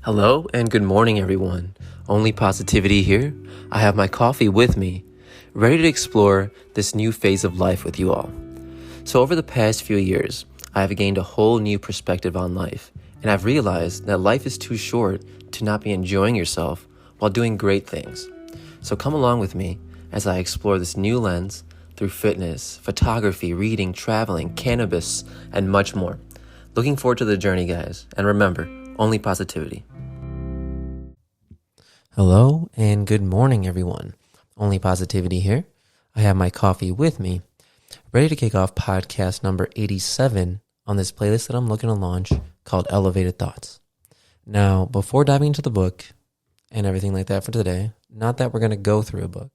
Hello and good morning, everyone. Only Positivity here. I have my coffee with me, ready to explore this new phase of life with you all. So over the past few years, I have gained a whole new perspective on life, and I've realized that life is too short to not be enjoying yourself while doing great things. So come along with me as I explore this new lens through fitness, photography, reading, traveling, cannabis, and much more. Looking forward to the journey, guys. And remember, only positivity. Hello and good morning, everyone. Only Positivity here. I have my coffee with me, ready to kick off podcast number 87 on this playlist that I'm looking to launch called Elevated Thoughts. Now, before diving into the book and everything like that for today, not that we're going to go through a book,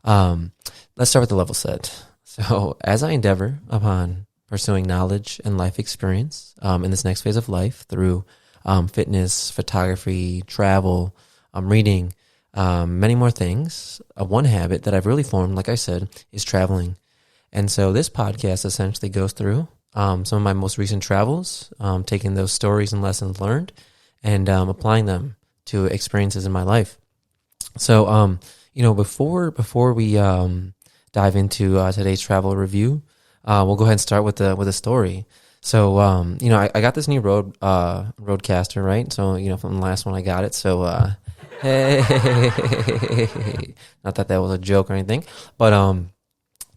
let's start with the level set. So as I endeavor upon pursuing knowledge and life experience in this next phase of life through fitness, photography, travel, reading, many more things. One habit that I've really formed, like I said, is traveling. And so this podcast essentially goes through some of my most recent travels, taking those stories and lessons learned and applying them to experiences in my life. So, before we dive into today's travel review, we'll go ahead and start with a story. So, I got this new Roadcaster, right? So, from the last one I got it. So, hey, not that was a joke or anything, but,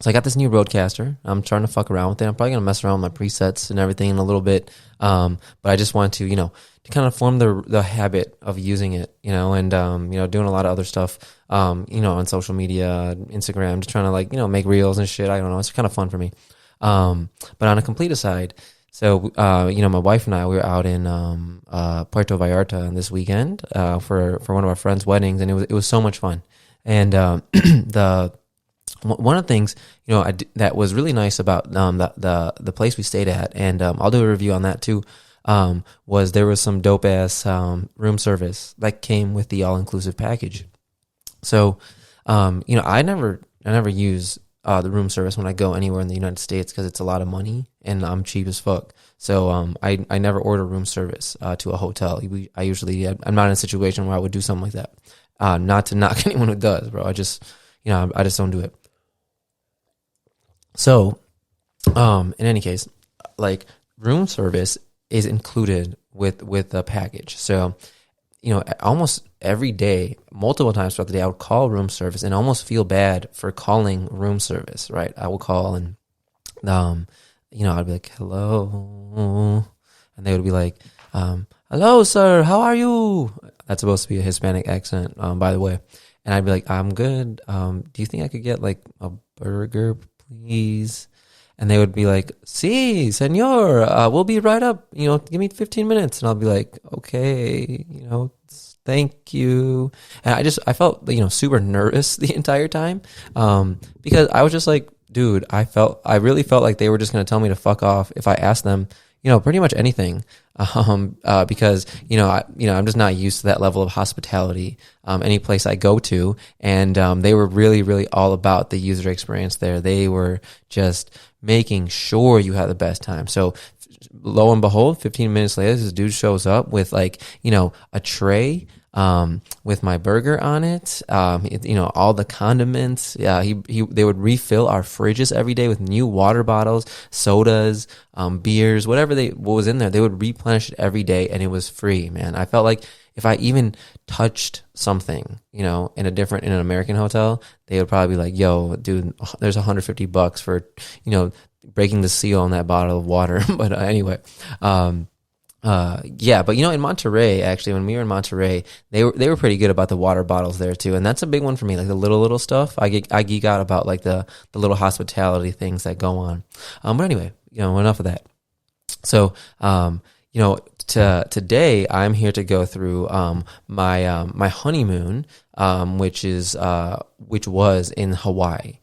so I got this new Roadcaster. I'm trying to fuck around with it. I'm probably going to mess around with my presets and everything in a little bit. But I just want to, to kind of form the habit of using it, and, doing a lot of other stuff, on social media, Instagram, just trying to make reels and shit. I don't know. It's kind of fun for me. But on a complete aside, so, my wife and I, we were out in, Puerto Vallarta this weekend, for one of our friends' weddings, and it was so much fun. And, one of the things, that was really nice about, the place we stayed at, and, I'll do a review on that too, was there was some dope ass, room service that came with the all-inclusive package. So, I never use the room service when I go anywhere in the United States because it's a lot of money and I'm cheap as fuck. So I never order room service to a hotel. I'm not in a situation where I would do something like that. Not to knock anyone who does, bro. I just don't do it. So in any case, room service is included with the package. So almost every day, multiple times throughout the day, I would call room service and almost feel bad for calling room service, right? I would call and, I'd be like, hello. And they would be like, hello, sir, how are you? That's supposed to be a Hispanic accent, by the way. And I'd be like, I'm good. Do you think I could get a burger, please? And they would be like, sí, señor, we'll be right up, give me 15 minutes. And I'll be like, okay, thank you. And I felt, super nervous the entire time, because I was just like, dude, I really felt like they were just going to tell me to fuck off if I asked them, pretty much anything, because, I'm just not used to that level of hospitality, any place I go to. And, they were really, really all about the user experience there. They were just making sure you had the best time. So lo and behold, 15 minutes later, this dude shows up with a tray, with my burger on it, all the condiments. Yeah, they would refill our fridges every day with new water bottles, sodas, beers, what was in there. They would replenish it every day, and it was free, man. I felt like if I even touched something, in an American hotel, they would probably be like, yo, dude, there's $150 for, breaking the seal on that bottle of water. But anyway, but in Monterey, actually, when we were in Monterey, they were pretty good about the water bottles there too, and that's a big one for me. Like the little stuff, I geek out about the little hospitality things that go on. But anyway, enough of that. So, today I'm here to go through my honeymoon, which was in Hawaii.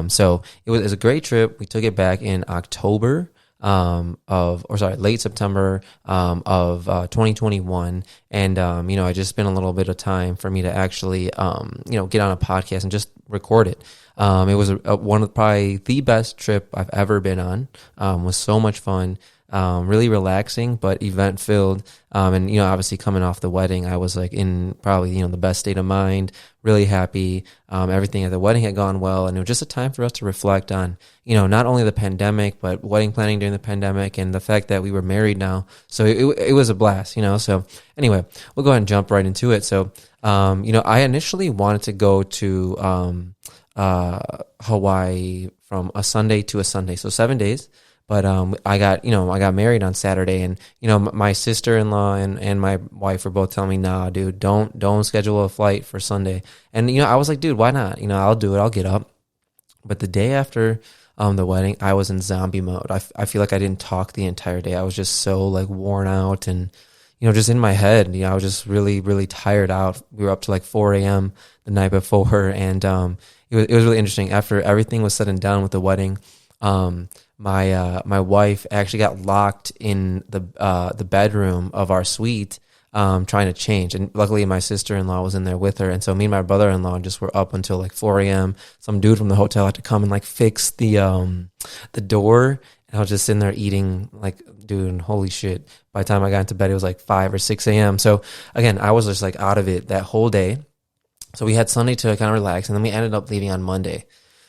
So it was a great trip. We took it back in October late September of 2021, and I just been a little bit of time for me to actually get on a podcast and just record it. It was one of probably the best trip I've ever been on. Was so much fun. really relaxing, but event filled. And, you know, obviously coming off the wedding, I was like in probably, you know, the best state of mind, really happy. Everything at the wedding had gone well. And it was just a time for us to reflect on, you know, not only the pandemic, but wedding planning during the pandemic and the fact that we were married now. So it was a blast, you know. So anyway, we'll go ahead and jump right into it. So, you know, I initially wanted to go to Hawaii from a Sunday to a Sunday, so 7 days. But I got married on Saturday, and you know, my sister-in-law and my wife were both telling me, nah, dude, don't schedule a flight for Sunday. And you know, I was like, dude, why not? You know, I'll do it. I'll get up. But the day after the wedding, I was in zombie mode. I feel like I didn't talk the entire day. I was just so like worn out, and you know, just in my head, you know, I was just really, really tired out. We were up to like 4 a.m. the night before, and it was really interesting. After everything was said and done with the wedding, my wife actually got locked in the bedroom of our suite, trying to change. And luckily my sister-in-law was in there with her. And so me and my brother-in-law just were up until like 4 a.m. Some dude from the hotel had to come and like fix the door. And I was just sitting there eating, like, dude, holy shit. By the time I got into bed, it was like 5 or 6 a.m. So again, I was just like out of it that whole day. So we had Sunday to kind of relax, and then we ended up leaving on Monday.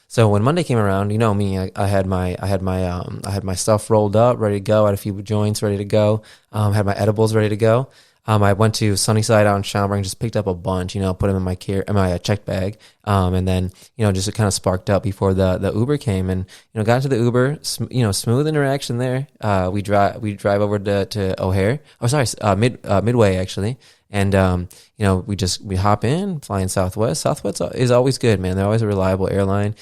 So when Monday came around, you know me, I had my stuff rolled up, ready to go. I had a few joints ready to go. Had my edibles ready to go. I went to Sunnyside out in Schaumburg and just picked up a bunch, you know, put them in my check bag. And then, you know, just kind of sparked up before the Uber came, and, you know, got into the Uber, you know, smooth interaction there. We drive over to O'Hare. Oh, sorry, Midway actually. And, you know, we hop in, flying Southwest. Southwest is always good, man. They're always a reliable airline.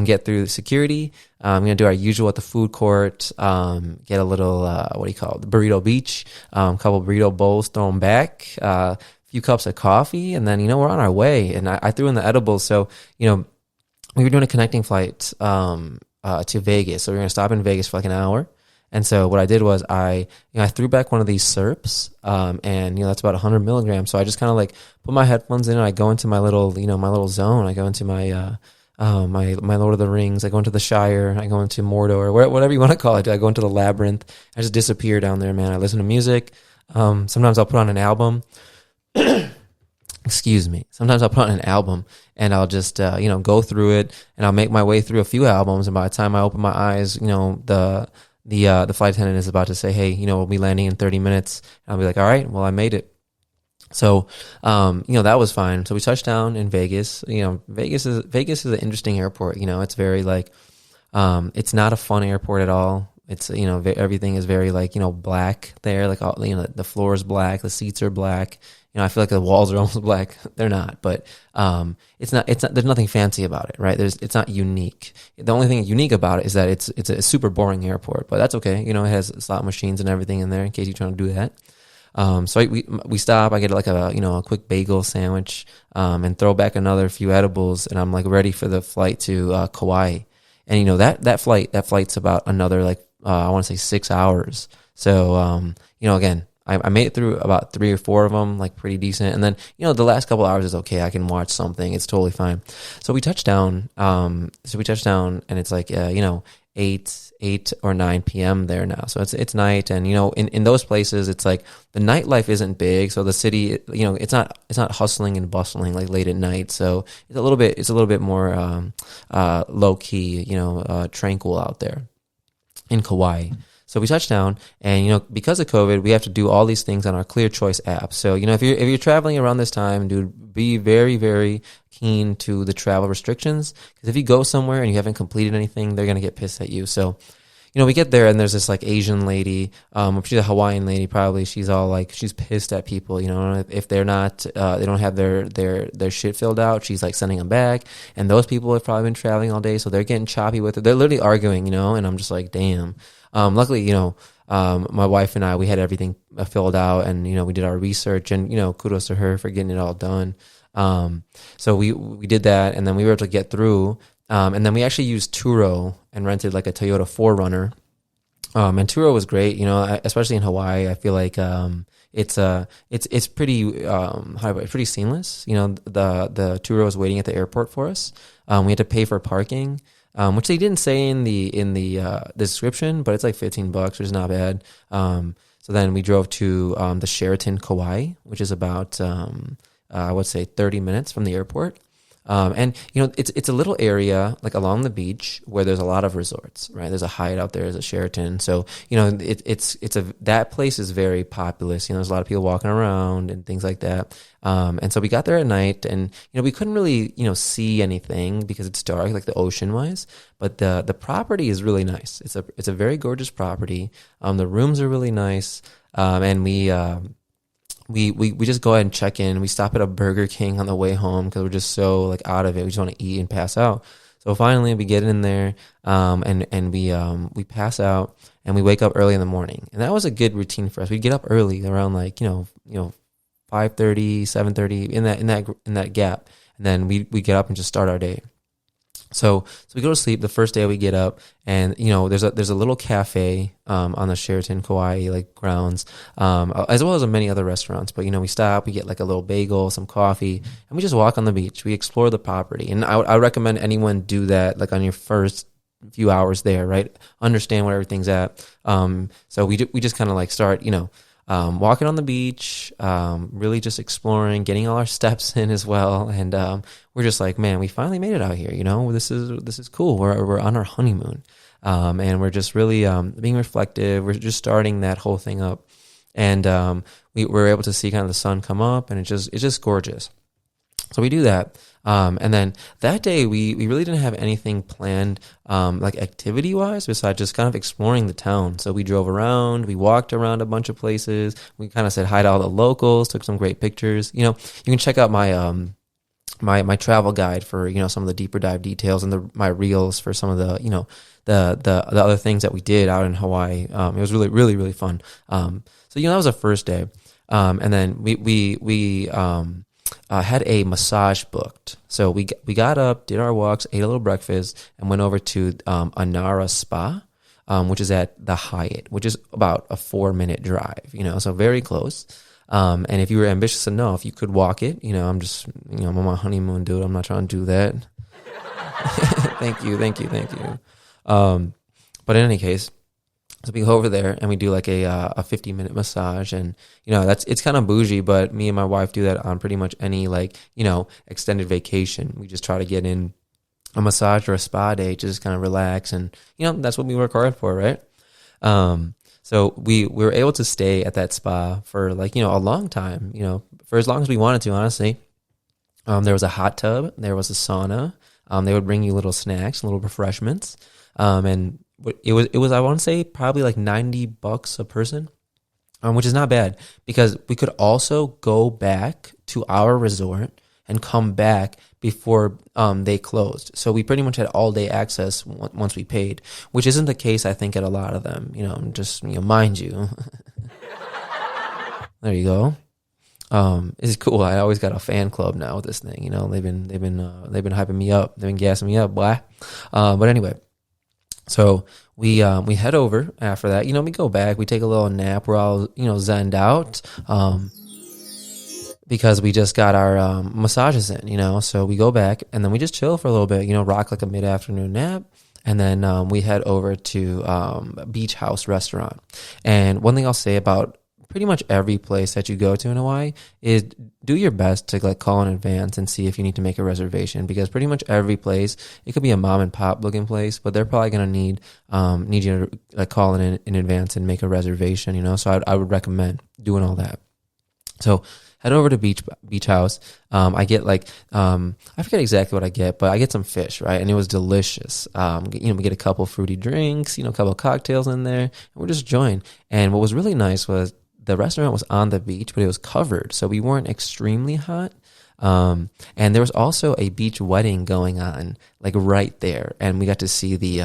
Get through security. I'm going to do our usual at the food court. Get a little, the burrito beach, couple burrito bowls thrown back, a few cups of coffee. And then, you know, we're on our way, and I threw in the edibles. So, you know, we were doing a connecting flight, to Vegas. So we were going to stop in Vegas for like an hour. And so what I did was I threw back one of these syrups, and, you know, that's about 100 milligrams. So I just kind of like put my headphones in, and I go into my little zone. I go into my Lord of the Rings. I go into the Shire. I go into Mordor, or whatever you want to call it. I go into the labyrinth. I just disappear down there, man. I listen to music. Sometimes I'll put on an album. Excuse me. Sometimes I'll put on an album, and I'll just, you know, go through it, and I'll make my way through a few albums. And by the time I open my eyes, you know, the flight attendant is about to say, hey, you know, we'll be landing in 30 minutes. And I'll be like, all right, well, I made it. So, you know, that was fine. So we touched down in Vegas. You know, Vegas is an interesting airport. You know, it's very like, it's not a fun airport at all. It's, you know, everything is very like, you know, black there. Like, all, you know, the floor is black, the seats are black. You know, I feel like the walls are almost black. They're not, but it's not. There's nothing fancy about it, right? It's not unique. The only thing unique about it is that it's a super boring airport, but that's okay. You know, it has slot machines and everything in there in case you're trying to do that. So we stop. I get like a quick bagel sandwich, and throw back another few edibles, and I'm like ready for the flight to Kauai. And you know that flight's about another like I want to say 6 hours. So you know, again, I made it through about 3 or 4 of them, like pretty decent. And then, you know, the last couple hours is okay. I can watch something. It's totally fine. So we touched down. And it's like, you know, 8 or 9 p.m. there now. So it's night. And, you know, in those places, it's like the nightlife isn't big. So the city, you know, it's not hustling and bustling like late at night. So it's a little bit more, low key, you know, tranquil out there in Kauai. So we touched down, and, you know, because of COVID, we have to do all these things on our Clear Choice app. So, you know, if you're traveling around this time, dude, be very, very keen to the travel restrictions, because if you go somewhere and you haven't completed anything, they're gonna get pissed at you. So, you know, we get there, and there's this like Asian lady, she's a Hawaiian lady probably. She's all like, she's pissed at people, you know, if they're not, they don't have their shit filled out, she's like sending them back. And those people have probably been traveling all day, so they're getting choppy with it. They're literally arguing, you know, and I'm just like, damn. Luckily, you know, my wife and I, we had everything filled out, and, you know, we did our research, and, you know, kudos to her for getting it all done. So we did that, and then we were able to get through. And then we actually used Turo and rented like a Toyota 4Runner. And Turo was great, you know, especially in Hawaii. I feel like, it's pretty seamless. You know, the Turo was waiting at the airport for us. We had to pay for parking. which they didn't say in the description, but it's like $15, which is not bad. So then we drove to the Sheraton Kauai, which is about I would say 30 minutes from the airport. And it's a little area like along the beach where there's a lot of resorts, right? There's a Hyatt out there, there's a Sheraton. So, that place is very populous. There's a lot of people walking around and things like that. And so we got there at night and, we couldn't really, see anything because it's dark, like the ocean wise, but the property is really nice. It's a very gorgeous property. The rooms are really nice. And we just go ahead and check in. We stop at a Burger King on the way home because we're just so like out of it. We just want to eat and pass out. So finally we get in there, and we pass out and we wake up early in the morning. And that was a good routine for us. We'd get up early around like, 5:30, 7:30 in that gap. And then we get up and just start our day. So we go to sleep the first day we get up, and there's a little cafe on the Sheraton Kauai like grounds, as well as many other restaurants. But we stop, we get like a little bagel, some coffee, and we just walk on the beach. We explore the property, and I recommend anyone do that like on your first few hours there, right? Understand where everything's at. So we just kind of like start, walking on the beach, really just exploring, getting all our steps in as well. And we're just like, man, we finally made it out here. This is cool. We're on our honeymoon, and we're just really being reflective. We're just starting that whole thing up, and we were able to see kind of the sun come up, and it's just gorgeous. So we do that. And then that day we really didn't have anything planned, like activity wise, besides just kind of exploring the town. So we drove around, we walked around a bunch of places. We kind of said hi to all the locals, took some great pictures. You can check out my, my travel guide for, some of the deeper dive details, and my reels for some of the, the other things that we did out in Hawaii. It was really, really, really fun. So, that was the first day. And then we had a massage booked. So we got up, did our walks, ate a little breakfast, and went over to Anara Spa, which is at the Hyatt, which is about a 4-minute drive, so very close. And if you were ambitious enough, you could walk it. I'm just, I'm on my honeymoon, dude. I'm not trying to do that. Thank you. But in any case, so we go over there and we do like a 50-minute massage, and it's kind of bougie, but me and my wife do that on pretty much any extended vacation. We just try to get in a massage or a spa day, just kind of relax, and that's what we work hard for, right? So we were able to stay at that spa for a long time, for as long as we wanted to, honestly. There was a hot tub, there was a sauna. They would bring you little snacks, little refreshments, and it was I want to say probably like $90 a person, which is not bad, because we could also go back to our resort and come back before they closed. So we pretty much had all day access once we paid, which isn't the case, I think, at a lot of them. Just mind you. There you go. It's cool. I always got a fan club now with this thing. They've been hyping me up. They've been gassing me up, boy. But anyway. So we head over after that. We go back, we take a little nap. We're all, zenned out, because we just got our massages in, so we go back and then we just chill for a little bit, rock like a mid-afternoon nap. And then we head over to Beach House Restaurant. And one thing I'll say about pretty much every place that you go to in Hawaii is do your best to call in advance and see if you need to make a reservation, because pretty much every place, it could be a mom and pop looking place, but they're probably going to need you to call in advance and make a reservation, so I would recommend doing all that. So head over to Beach House. I get I forget exactly what I get, but I get some fish, right? And it was delicious. We get a couple fruity drinks, a couple cocktails in there, and we're just enjoying. And what was really nice was the restaurant was on the beach, but it was covered, so we weren't extremely hot. And there was also a beach wedding going on, right there, and we got to see the,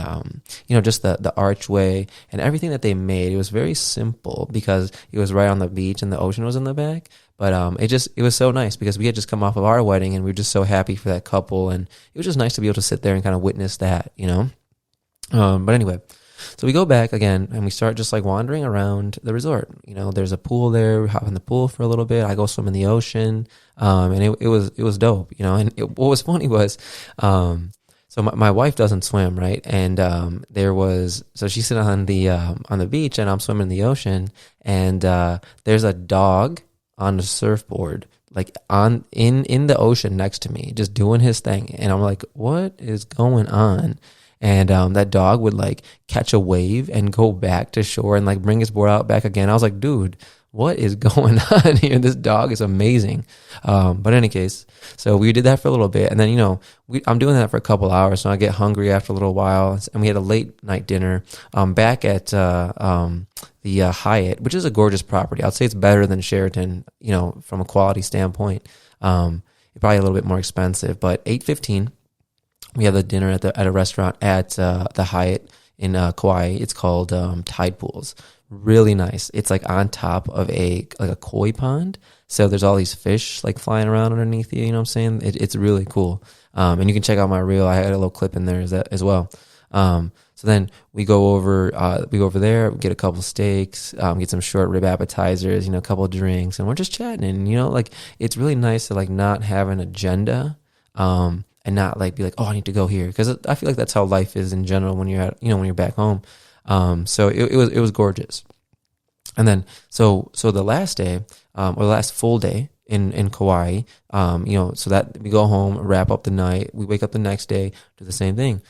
just the archway and everything that they made. It was very simple because it was right on the beach and the ocean was in the back. But it was so nice because we had just come off of our wedding and we were just so happy for that couple, and it was just nice to be able to sit there and kind of witness that, But anyway. So we go back again and we start just wandering around the resort. There's a pool there. We hop in the pool for a little bit. I go swim in the ocean. And it was dope, And what was funny was, so So my wife doesn't swim, right? And so she's sitting on the beach, and I'm swimming in the ocean, and there's a dog on the surfboard, like in the ocean next to me, just doing his thing. And I'm like, what is going on? And that dog would like catch a wave and go back to shore and like bring his board out back again. I was like, dude, what is going on here? This dog is amazing. But in any case, so we did that for a little bit. And then, I'm doing that for a couple hours. So I get hungry after a little while. And we had a late night dinner back at the Hyatt, which is a gorgeous property. I'd say it's better than Sheraton, from a quality standpoint. Probably a little bit more expensive, but $8.15. We had the dinner at a restaurant at the Hyatt in Kauai. It's called Tide Pools. Really nice. It's like on top of a koi pond. So there's all these fish like flying around underneath you. You know what I'm saying? It's really cool. And you can check out my reel. I had a little clip in there as well. So then we go over there, we get a couple steaks, get some short rib appetizers, a couple of drinks, and we're just chatting. And, like it's really nice to like not have an agenda. And not like be like, oh, I need to go here. Cause I feel like that's how life is in general when you're when you're back home. So it was gorgeous. And then, so the last day, or the last full day in Kauai, so that we go home, wrap up the night, we wake up the next day, do the same thing,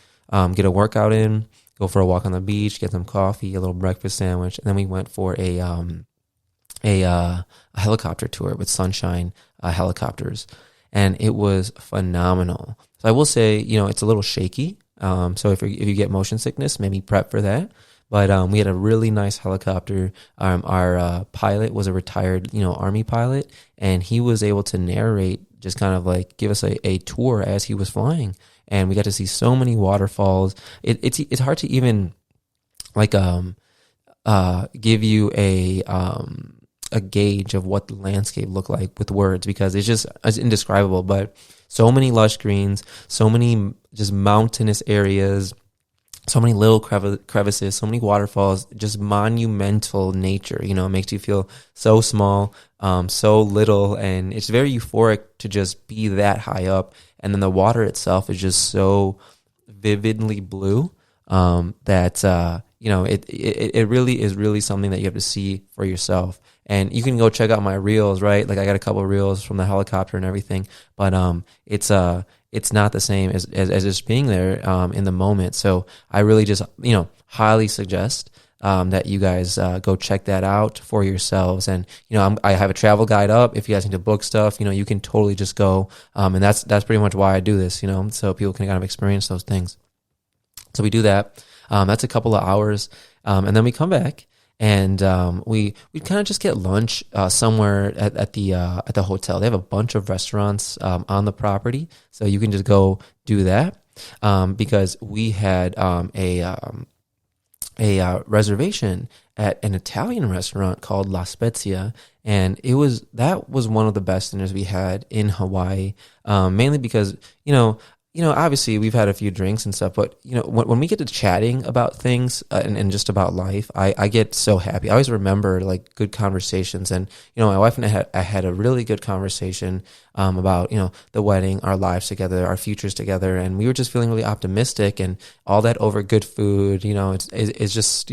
get a workout in, go for a walk on the beach, get some coffee, a little breakfast sandwich. And then we went for a helicopter tour with Sunshine helicopters. And it was phenomenal. So I will say, it's a little shaky. So if you get motion sickness, maybe prep for that. But we had a really nice helicopter. Our pilot was a retired, Army pilot, and he was able to narrate, just kind of like give us a tour as he was flying. And we got to see so many waterfalls. It's hard to even like give you a gauge of what the landscape looked like with words, because it's indescribable. But so many lush greens, so many just mountainous areas, so many little crevices, so many waterfalls, just monumental nature. It makes you feel so small, so little, and it's very euphoric to just be that high up. And then the water itself is just so vividly blue that it really is really something that you have to see for yourself. And you can go check out my reels, right? Like I got a couple of reels from the helicopter and everything, but it's not the same as just being there in the moment. So I really just highly suggest that you guys go check that out for yourselves. And I have a travel guide up. If you guys need to book stuff, you can totally just go. And that's pretty much why I do this, so people can kind of experience those things. So we do that. That's a couple of hours, and then we come back. And we kind of just get lunch somewhere at the hotel. They have a bunch of restaurants on the property, so you can just go do that. Because we had a reservation at an Italian restaurant called La Spezia, and that was one of the best dinners we had in Hawaii. Mainly because obviously we've had a few drinks and stuff, but when we get to chatting about things and just about life, I get so happy. I always remember like good conversations, and my wife and I had a really good conversation about the wedding, our lives together, our futures together, and we were just feeling really optimistic, and all that over good food. It's just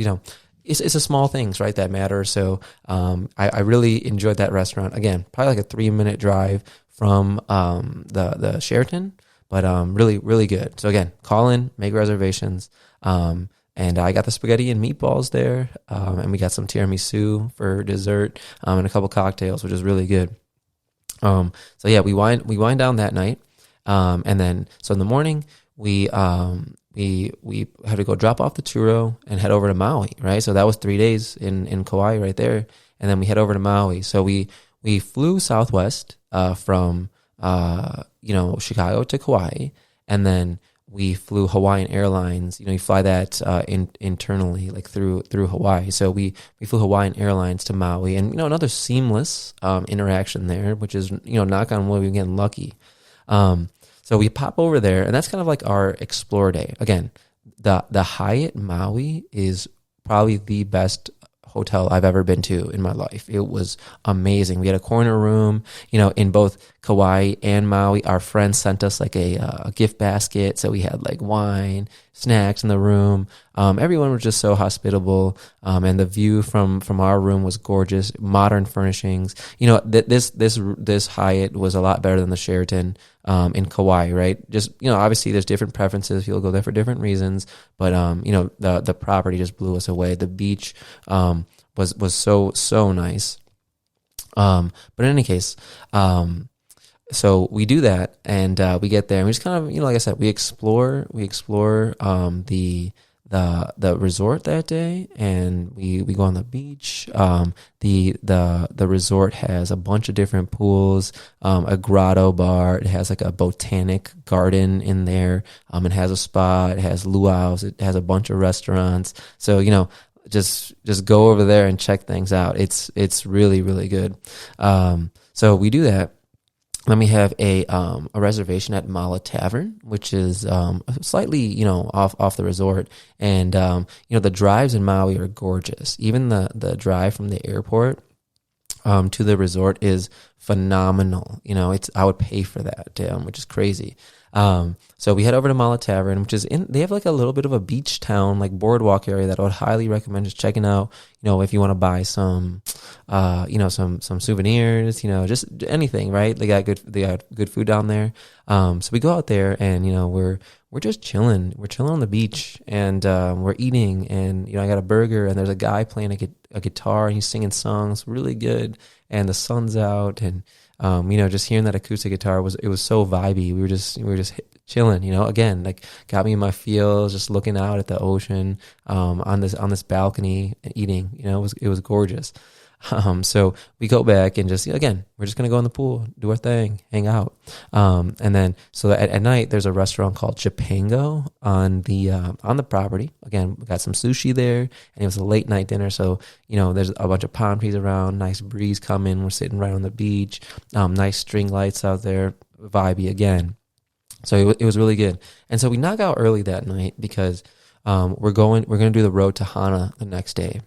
it's the small things, right, that matter. So I really enjoyed that restaurant. Again, probably like a 3-minute drive from the Sheraton. But really, really good. So again, call in, make reservations. And I got the spaghetti and meatballs there. And we got some tiramisu for dessert and a couple cocktails, which is really good. So yeah, we wind down that night. And then, so in the morning, we had to go drop off the Turo and head over to Maui, right? So that was 3 days in Kauai right there. And then we head over to Maui. So we flew Southwest from Chicago to Kauai, and then we flew Hawaiian Airlines. You fly that internally, like through Hawaii. So we flew Hawaiian Airlines to Maui, and another seamless interaction there, which is knock on wood, we're getting lucky. So we pop over there, and that's kind of like our explore day. Again, the Hyatt Maui is probably the best hotel I've ever been to in my life. It was amazing. We had a corner room, in both Kauai and Maui, our friends sent us like a gift basket. So we had like wine, snacks in the room. Everyone was just so hospitable. And the view from our room was gorgeous, modern furnishings. This Hyatt was a lot better than the Sheraton in Kauai, right? Just, obviously there's different preferences. People go there for different reasons, but, the property just blew us away. The beach, was so nice. But in any case, so we do that, and we get there, and we just kind of, like I said, we explore the resort that day, and we go on the beach. The resort has a bunch of different pools, a grotto bar. It has like a botanic garden in there. It has a spa. It has luau's. It has a bunch of restaurants. So just go over there and check things out. It's really, really good. So we do that. Then we have a reservation at Mala Tavern, which is slightly off the resort, and the drives in Maui are gorgeous. Even the drive from the airport to the resort is phenomenal. I would pay for that, which is crazy. So we head over to Mala Tavern, which is they have like a little bit of a beach town, like boardwalk area that I would highly recommend just checking out, if you want to buy some souvenirs, just anything, right? They got good food down there. So we go out there and, we're just chilling. We're chilling on the beach, and, we're eating, and, I got a burger, and there's a guy playing a guitar, and he's singing songs really good, and the sun's out, and, just hearing that acoustic guitar was so vibey. We were just chilling, again, like got me in my feels, just looking out at the ocean, on this balcony and eating, it was gorgeous. So we go back and just, again, we're just going to go in the pool, do our thing, hang out. And then, so at night there's a restaurant called Chipango on the property. Again, we got some sushi there, and it was a late night dinner. So, there's a bunch of palm trees around, nice breeze coming. We're sitting right on the beach, nice string lights out there, vibey again. So it was really good. And so we knock out early that night because, we're going to do the road to Hana the next day.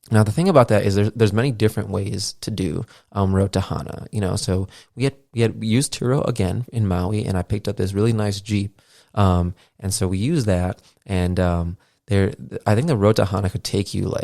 Now, the thing about that is there's many different ways to do road to Hana. So we had used Turo again in Maui, and I picked up this really nice Jeep. And so we used that, and I think the road to Hana could take you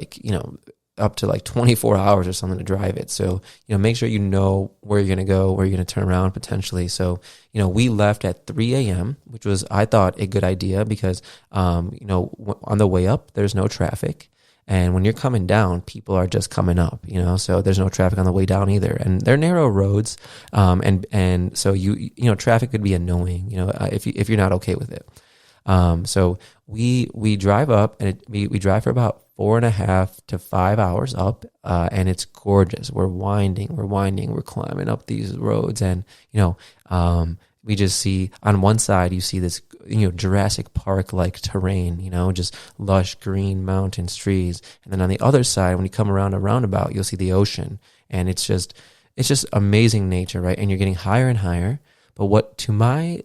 up to 24 hours or something to drive it. So, make sure where you're going to go, where you're going to turn around potentially. So, we left at 3 a.m., which was, I thought, a good idea because, on the way up, there's no traffic. And when you're coming down, people are just coming up, so there's no traffic on the way down either. And they're narrow roads. And so traffic could be annoying, if you're not okay with it. So we drive up, and we drive for about 4.5 to 5 hours up, and it's gorgeous. We're winding, we're climbing up these roads, and, we just see on one side, you see this, Jurassic Park like terrain, just lush green mountains, trees. And then on the other side, when you come around a roundabout, you'll see the ocean, and it's just amazing nature, right? And you're getting higher and higher. But what to my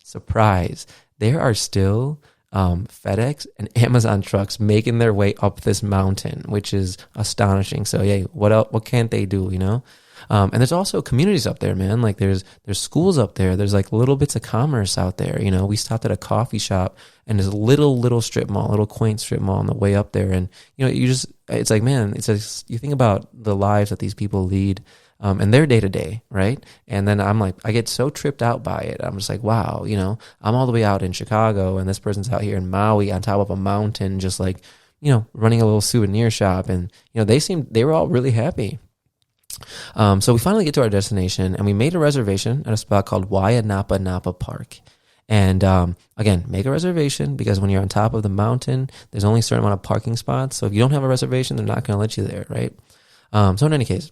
surprise, there are still FedEx and Amazon trucks making their way up this mountain, which is astonishing. So, yeah, what else? What can't they do? And there's also communities up there, man. Like there's schools up there. There's like little bits of commerce out there. We stopped at a coffee shop, and there's a little strip mall, little quaint strip mall on the way up there. And, it's like, man, you think about the lives that these people lead, and their day to day, right? And then I'm like, I get so tripped out by it. I'm just like, wow, I'm all the way out in Chicago, and this person's out here in Maui on top of a mountain, just like, running a little souvenir shop. And, they were all really happy. So we finally get to our destination, and we made a reservation at a spot called Waianapa Napa Park. And again, make a reservation, because when you're on top of the mountain, there's only a certain amount of parking spots. So if you don't have a reservation, they're not going to let you there, right? So in any case,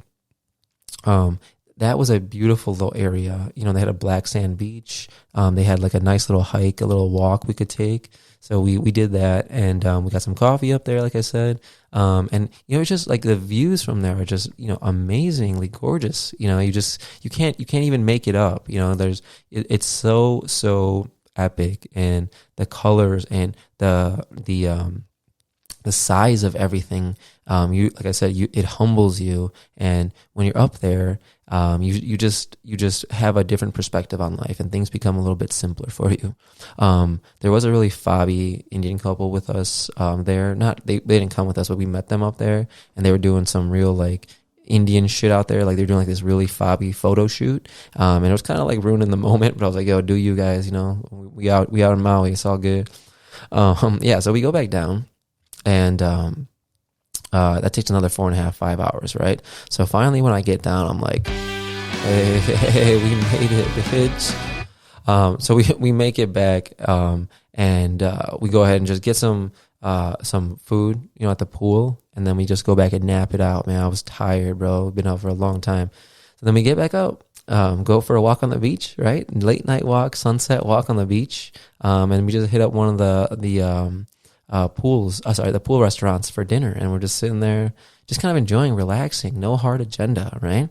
that was a beautiful little area. They had a black sand beach. They had like a nice little hike, a little walk we could take. So we did that, and we got some coffee up there, like I said. And it's just like the views from there are just amazingly gorgeous. You can't even make it up. It's so epic, and the colors and the the size of everything, like I said, it humbles you. And when you're up there, you just have a different perspective on life, and things become a little bit simpler for you. There was a really fobby Indian couple with us there. They didn't come with us, but we met them up there, and they were doing some real like Indian shit out there. Like they're doing like this really fobby photo shoot, and it was kind of like ruining the moment. But I was like, yo, do you guys? We out in Maui. It's all good. Yeah. So we go back down. And that takes another 4.5-5 hours, right? So finally, when I get down, I'm like, hey, we made it, bitch. So we make it back, and we go ahead and just get some food, at the pool, and then we just go back and nap it out. Man, I was tired, bro. Been out for a long time. So then we get back out, go for a walk on the beach, right? Late night walk, sunset walk on the beach, and we just hit up one of the pool restaurants for dinner, and we're just sitting there, just kind of enjoying, relaxing, no hard agenda, right?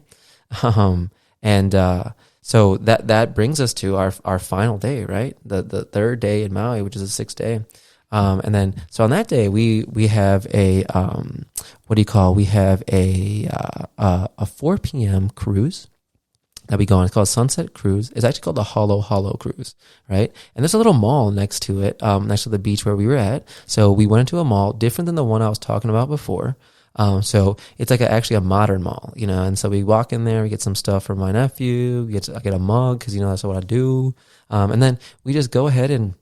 So that brings us to our final day, right? The third day in Maui, which is the 6th day. And then, so on that day, we have a, we have a 4 p.m. cruise that we go on. It's called Sunset Cruise. It's actually called the Hollow Cruise, right? And there's a little mall next to it, next to the beach where we were at. So we went into a mall different than the one I was talking about before. So it's like actually a modern mall, and so we walk in there, we get some stuff for my nephew, I get a mug because, that's what I do. And then we just go ahead and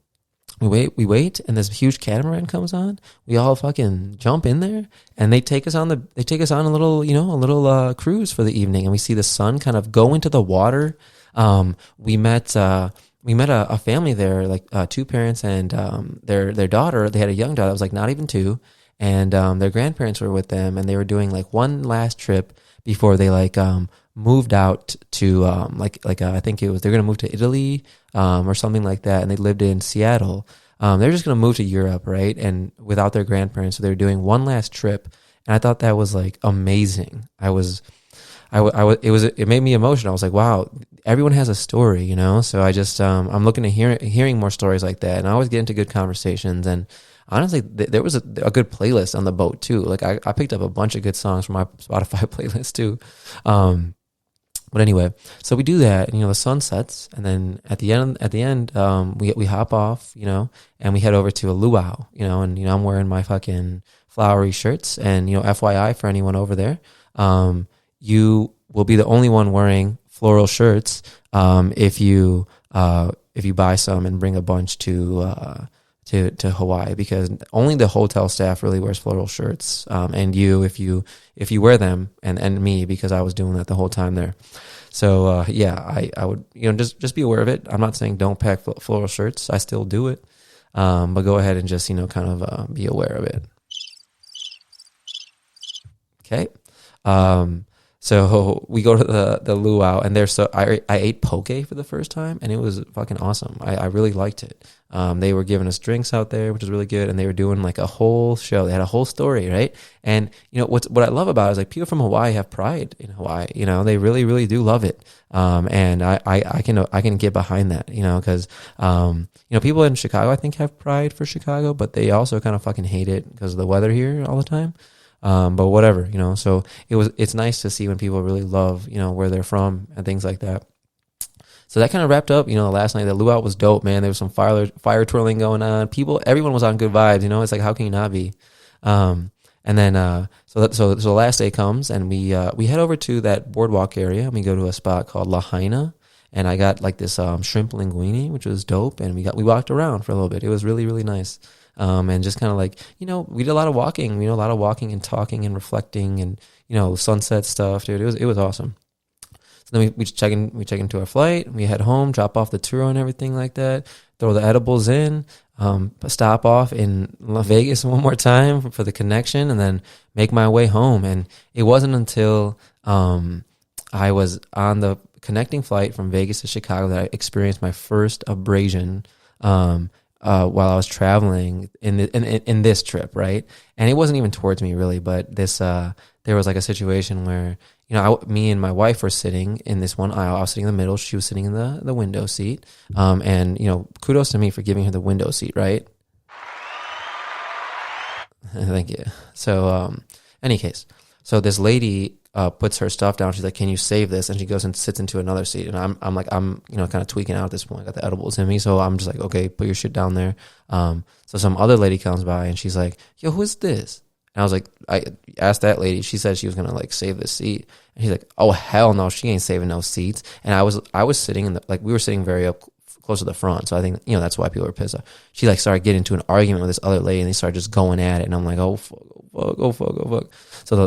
we wait, and this huge catamaran comes on. We all fucking jump in there, and they take us on a little cruise for the evening, and we see the sun kind of go into the water. We met a family there, like 2 parents and their daughter. They had a young daughter that was like not even 2, and their grandparents were with them, and they were doing like one last trip before they moved out to I think they're gonna move to Italy or something like that, and they lived in Seattle. They're just gonna move to Europe, right? And without their grandparents, so they were doing one last trip, and I thought that was like amazing. It made me emotional. I was like, wow, everyone has a story, So I just I'm looking to hearing more stories like that, and I always get into good conversations. And honestly, there was a good playlist on the boat too. Like I picked up a bunch of good songs from my Spotify playlist too. But anyway, so we do that, and the sun sets, and then at the end, we hop off, and we head over to a luau, and I'm wearing my fucking flowery shirts, and FYI for anyone over there, you will be the only one wearing floral shirts if you buy some and bring a bunch to Hawaii, because only the hotel staff really wears floral shirts, and if you wear them, and me, because I was doing that the whole time there. So I would just be aware of it. I'm not saying don't pack floral shirts. I still do it, but go ahead and just kind of be aware of it. Okay. So we go to the luau, and I ate poke for the first time, and it was fucking awesome. I really liked it. They were giving us drinks out there, which was really good, and they were doing like a whole show. They had a whole story, right? And what I love about it is like people from Hawaii have pride in Hawaii. They really, really do love it. And I can get behind that, because people in Chicago I think have pride for Chicago, but they also kind of fucking hate it because of the weather here all the time. But whatever, so it's nice to see when people really love, where they're from and things like that. So that kind of wrapped up, last night. The luau was dope, man. There was some fire twirling going on. Everyone was on good vibes, It's like, how can you not be? And then, so the last day comes, and we head over to that boardwalk area, and we go to a spot called Lahaina, and I got like this, shrimp linguine, which was dope. And we walked around for a little bit. It was really, really nice. And just kind of like, we did a lot of walking, and talking and reflecting and, sunset stuff, dude. It was awesome. So then we check into our flight, we head home, drop off the tour and everything like that, throw the edibles in, stop off in Las Vegas one more time for the connection, and then make my way home. And it wasn't until, I was on the connecting flight from Vegas to Chicago that I experienced my first abrasion, while I was traveling in this trip, right? And it wasn't even towards me really, but there was like a situation where, me and my wife were sitting in this one aisle. I was sitting in the middle. She was sitting in the window seat. And kudos to me for giving her the window seat, right? Thank you. So, any case, so this lady puts her stuff down. She's like, "Can you save this?" And she goes and sits into another seat. And I'm like, kind of tweaking out at this point. I got the edibles in me, so I'm just like, okay, put your shit down there. So some other lady comes by and she's like, "Yo, who is this?" And I was like, I asked that lady. She said she was gonna like save this seat. And she's like, "Oh hell no, she ain't saving no seats." And I was sitting in the, like, we were sitting very up close to the front, so I think that's why people were pissed off. She like started getting into an argument with this other lady, and they started just going at it. And I'm like, oh fuck, oh fuck, oh fuck.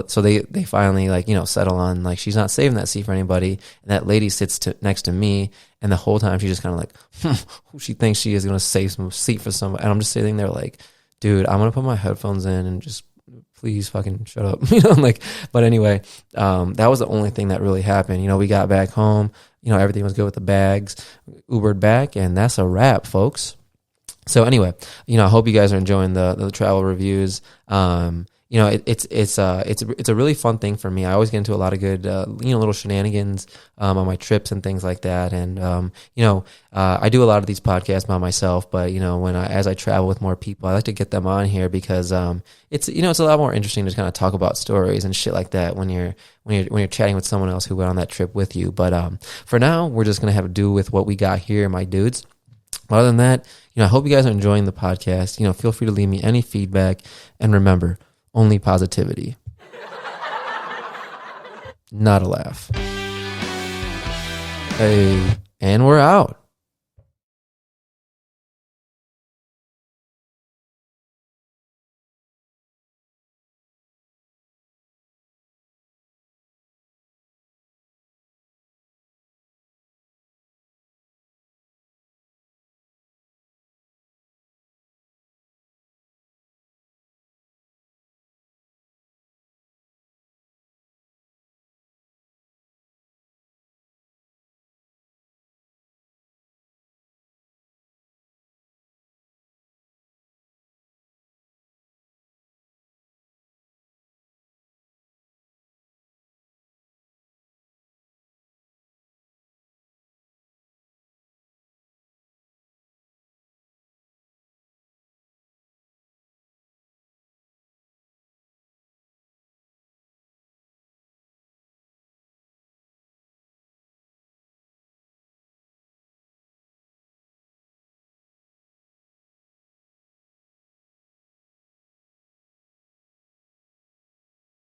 So they finally like settle on like she's not saving that seat for anybody. And that lady sits next to me, and the whole time she's just kind of like, who she thinks she is gonna save some seat for somebody. And I'm just sitting there like, dude, I'm gonna put my headphones in and just please fucking shut up. But anyway, that was the only thing that really happened. We got back home, everything was good with the bags, Ubered back, and that's a wrap, folks. So anyway, I hope you guys are enjoying the travel reviews. It's a really fun thing for me. I always get into a lot of good, little shenanigans, on my trips and things like that. And, I do a lot of these podcasts by myself, but, as I travel with more people, I like to get them on here because, it's a lot more interesting to kind of talk about stories and shit like that when you're chatting with someone else who went on that trip with you. But, for now, we're just going to have to do with what we got here, my dudes. Other than that, I hope you guys are enjoying the podcast. Feel free to leave me any feedback, and remember, only positivity. Not a laugh. Hey, and we're out.